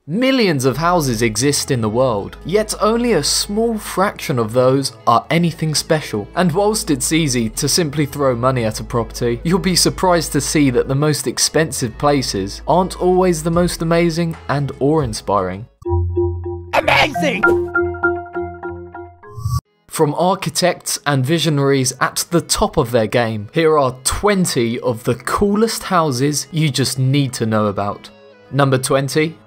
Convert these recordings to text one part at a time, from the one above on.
Millions of houses exist in the world, yet only a small fraction of those are anything special. And whilst it's easy to simply throw money at a property, you'll be surprised to see that the most expensive places aren't always the most amazing and awe-inspiring. Amazing! From architects and visionaries at the top of their game, here are 20 of the coolest houses you just need to know about. Number 20.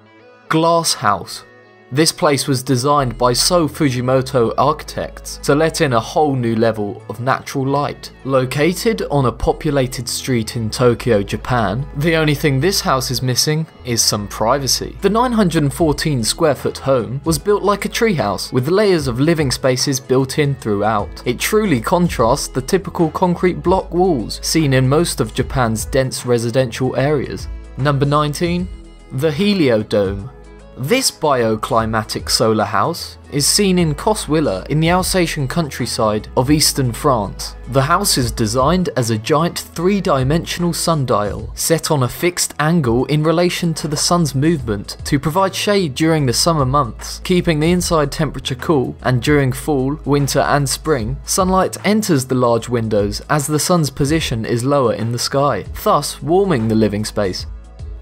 Glass House. This place was designed by So Fujimoto architects to let in a whole new level of natural light. Located on a populated street in Tokyo, Japan, the only thing this house is missing is some privacy. The 914 square foot home was built like a treehouse, with layers of living spaces built in throughout. It truly contrasts the typical concrete block walls seen in most of Japan's dense residential areas. Number 19. The Heliodome. This bioclimatic solar house is seen in Coswiller in the Alsatian countryside of eastern France. The house is designed as a giant three-dimensional sundial, set on a fixed angle in relation to the sun's movement to provide shade during the summer months, keeping the inside temperature cool, and during fall, winter and spring, sunlight enters the large windows as the sun's position is lower in the sky, thus warming the living space.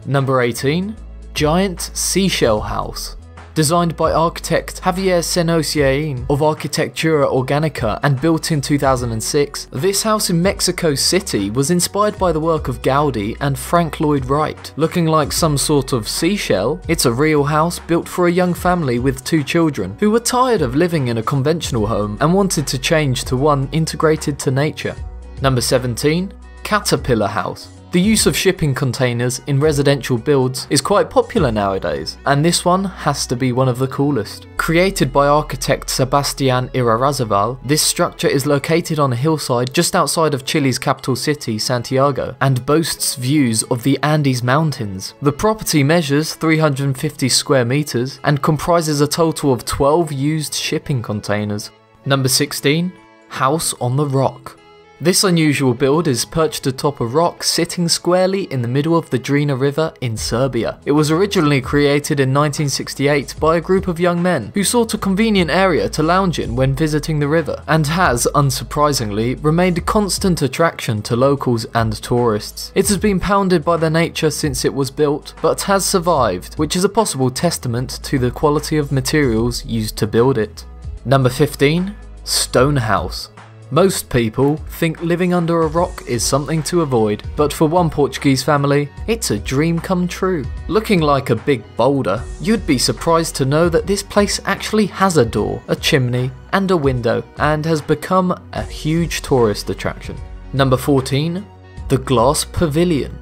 Number 18. Giant Seashell House. Designed by architect Javier Senosiain of Arquitectura Organica and built in 2006, this house in Mexico City was inspired by the work of Gaudi and Frank Lloyd Wright. Looking like some sort of seashell, it's a real house built for a young family with 2 children who were tired of living in a conventional home and wanted to change to one integrated to nature. Number 17. Caterpillar House. The use of shipping containers in residential builds is quite popular nowadays, and this one has to be one of the coolest. Created by architect Sebastián Irarrázaval, this structure is located on a hillside just outside of Chile's capital city, Santiago, and boasts views of the Andes Mountains. The property measures 350 square meters and comprises a total of 12 used shipping containers. Number 16. House on the Rock. This unusual build is perched atop a rock sitting squarely in the middle of the Drina River in Serbia. It was originally created in 1968 by a group of young men who sought a convenient area to lounge in when visiting the river, and has, unsurprisingly, remained a constant attraction to locals and tourists. It has been pounded by the nature since it was built, but has survived, which is a possible testament to the quality of materials used to build it. Number 15. Stone House. Most people think living under a rock is something to avoid, but for one Portuguese family, it's a dream come true. Looking like a big boulder, you'd be surprised to know that this place actually has a door, a chimney, and a window, and has become a huge tourist attraction. Number 14. The Glass Pavilion.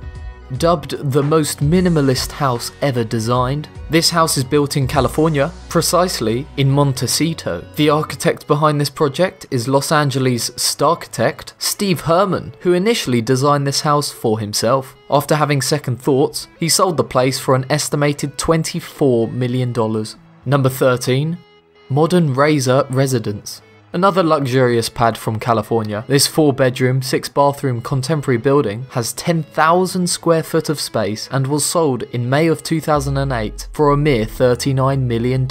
Dubbed the most minimalist house ever designed, this house is built in California, precisely in Montecito. The architect behind this project is Los Angeles Starchitect Steve Herman, who initially designed this house for himself. After having second thoughts, he sold the place for an estimated $24 million. Number 13. Modern Razor Residence. Another luxurious pad from California, this 4-bedroom, 6-bathroom contemporary building has 10,000 square foot of space and was sold in May of 2008 for a mere $39 million.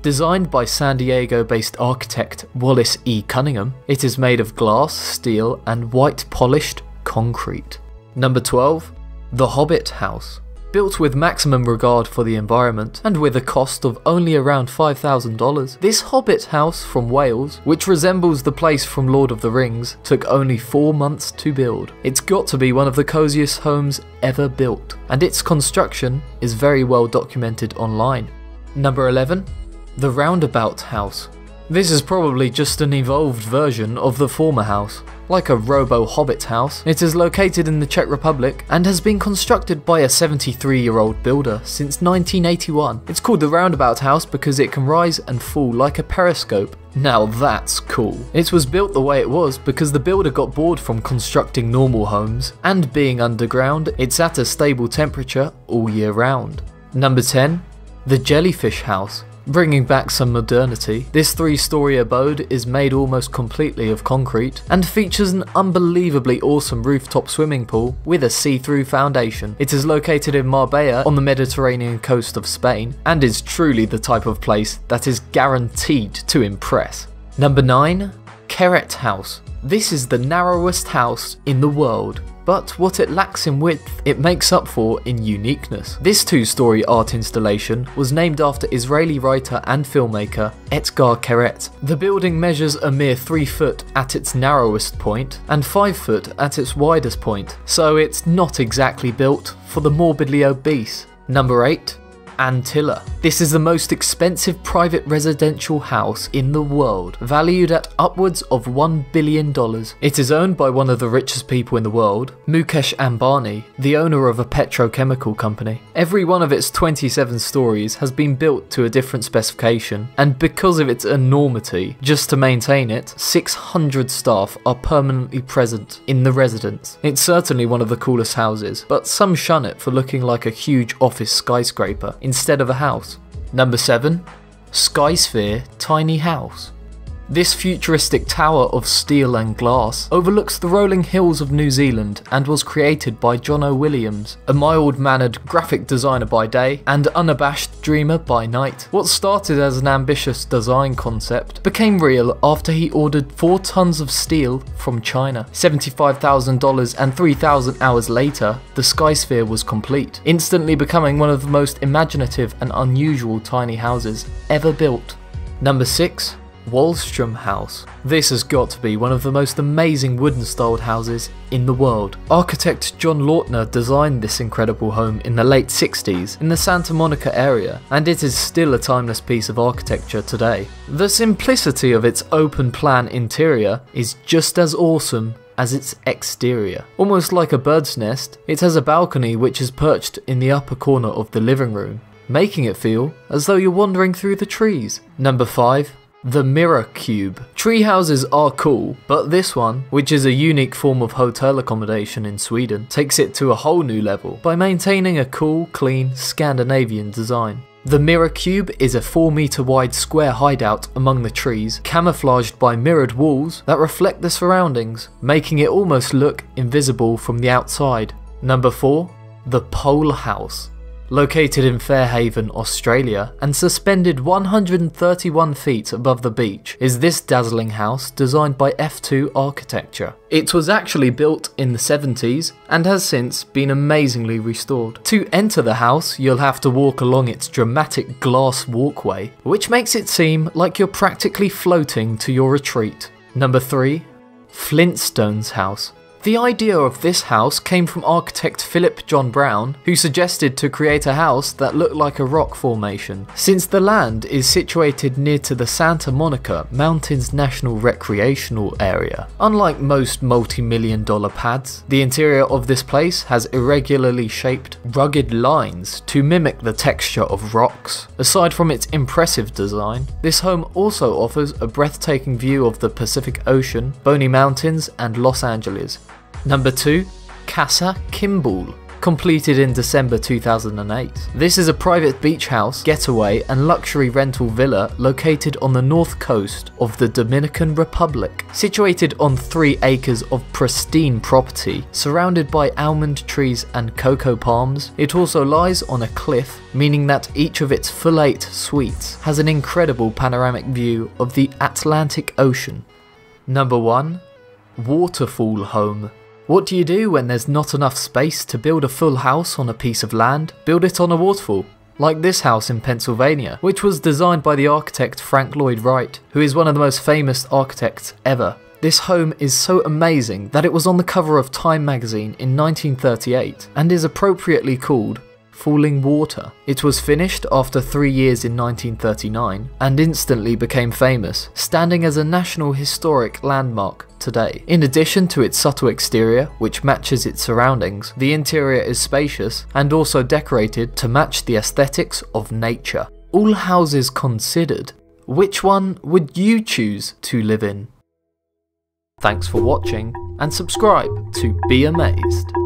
Designed by San Diego-based architect Wallace E. Cunningham, it is made of glass, steel, and white polished concrete. Number 12. The Hobbit House. Built with maximum regard for the environment, and with a cost of only around $5,000, this Hobbit house from Wales, which resembles the place from Lord of the Rings, took only 4 months to build. It's got to be one of the coziest homes ever built, and its construction is very well documented online. Number 11. The Roundabout House. This is probably just an evolved version of the former house. Like a robo-hobbit house, it is located in the Czech Republic and has been constructed by a 73-year-old builder since 1981. It's called the Roundabout House because it can rise and fall like a periscope. Now that's cool. It was built the way it was because the builder got bored from constructing normal homes, and being underground, it's at a stable temperature all year round. Number 10. The Jellyfish House. bringing back some modernity. This 3-story abode is made almost completely of concrete and features an unbelievably awesome rooftop swimming pool with a see-through foundation. It is located in Marbella on the Mediterranean coast of Spain and is truly the type of place that is guaranteed to impress. Number 9. Queret House. This is the narrowest house in the world, but what it lacks in width, it makes up for in uniqueness. This 2-story art installation was named after Israeli writer and filmmaker Etgar Keret. The building measures a mere 3 foot at its narrowest point and 5 foot at its widest point, so it's not exactly built for the morbidly obese. Number 8. Antilla. This is the most expensive private residential house in the world, valued at upwards of $1 billion. It is owned by one of the richest people in the world, Mukesh Ambani, the owner of a petrochemical company. Every one of its 27 stories has been built to a different specification, and because of its enormity, just to maintain it, 600 staff are permanently present in the residence. It's certainly one of the coolest houses, but some shun it for looking like a huge office skyscraper instead of a house. Number 7. Skysphere Tiny House. This futuristic tower of steel and glass overlooks the rolling hills of New Zealand and was created by John O. Williams, a mild-mannered graphic designer by day and unabashed dreamer by night. What started as an ambitious design concept became real after he ordered 4 tons of steel from China. $75,000 and 3,000 hours later, the Skysphere was complete, instantly becoming one of the most imaginative and unusual tiny houses ever built. Number 6. Wallstrom House. This has got to be one of the most amazing wooden styled houses in the world. Architect John Lautner designed this incredible home in the late 60s in the Santa Monica area, and it is still a timeless piece of architecture today. The simplicity of its open plan interior is just as awesome as its exterior. Almost like a bird's nest, it has a balcony which is perched in the upper corner of the living room, making it feel as though you're wandering through the trees. Number 5. The Mirror Cube. Tree houses are cool, but this one, which is a unique form of hotel accommodation in Sweden, takes it to a whole new level by maintaining a cool, clean, Scandinavian design. The Mirror Cube is a 4-meter wide square hideout among the trees, camouflaged by mirrored walls that reflect the surroundings, making it almost look invisible from the outside. Number 4. The Pole House. Located in Fairhaven, Australia, and suspended 131 feet above the beach, is this dazzling house designed by F2 Architecture. It was actually built in the 70s and has since been amazingly restored. To enter the house, you'll have to walk along its dramatic glass walkway, which makes it seem like you're practically floating to your retreat. Number 3. Flintstones House. The idea of this house came from architect Philip John Brown, who suggested to create a house that looked like a rock formation. Since the land is situated near to the Santa Monica Mountains National Recreational Area, unlike most multi-million-dollar pads, the interior of this place has irregularly shaped, rugged lines to mimic the texture of rocks. Aside from its impressive design, this home also offers a breathtaking view of the Pacific Ocean, Boney Mountains, and Los Angeles. Number 2. Casa Kimball. Completed in December 2008. This is a private beach house, getaway and luxury rental villa located on the north coast of the Dominican Republic. Situated on 3 acres of pristine property, surrounded by almond trees and cocoa palms, it also lies on a cliff, meaning that each of its full 8 suites has an incredible panoramic view of the Atlantic Ocean. Number 1. Waterfall Home. What do you do when there's not enough space to build a full house on a piece of land? Build it on a waterfall, like this house in Pennsylvania, which was designed by the architect Frank Lloyd Wright, who is one of the most famous architects ever. This home is so amazing that it was on the cover of Time magazine in 1938 and is appropriately called Falling Water. It was finished after 3 years in 1939 and instantly became famous, standing as a National Historic Landmark today. In addition to its subtle exterior, which matches its surroundings, the interior is spacious and also decorated to match the aesthetics of nature. All houses considered, which one would you choose to live in? Thanks for watching and subscribe to Be Amazed.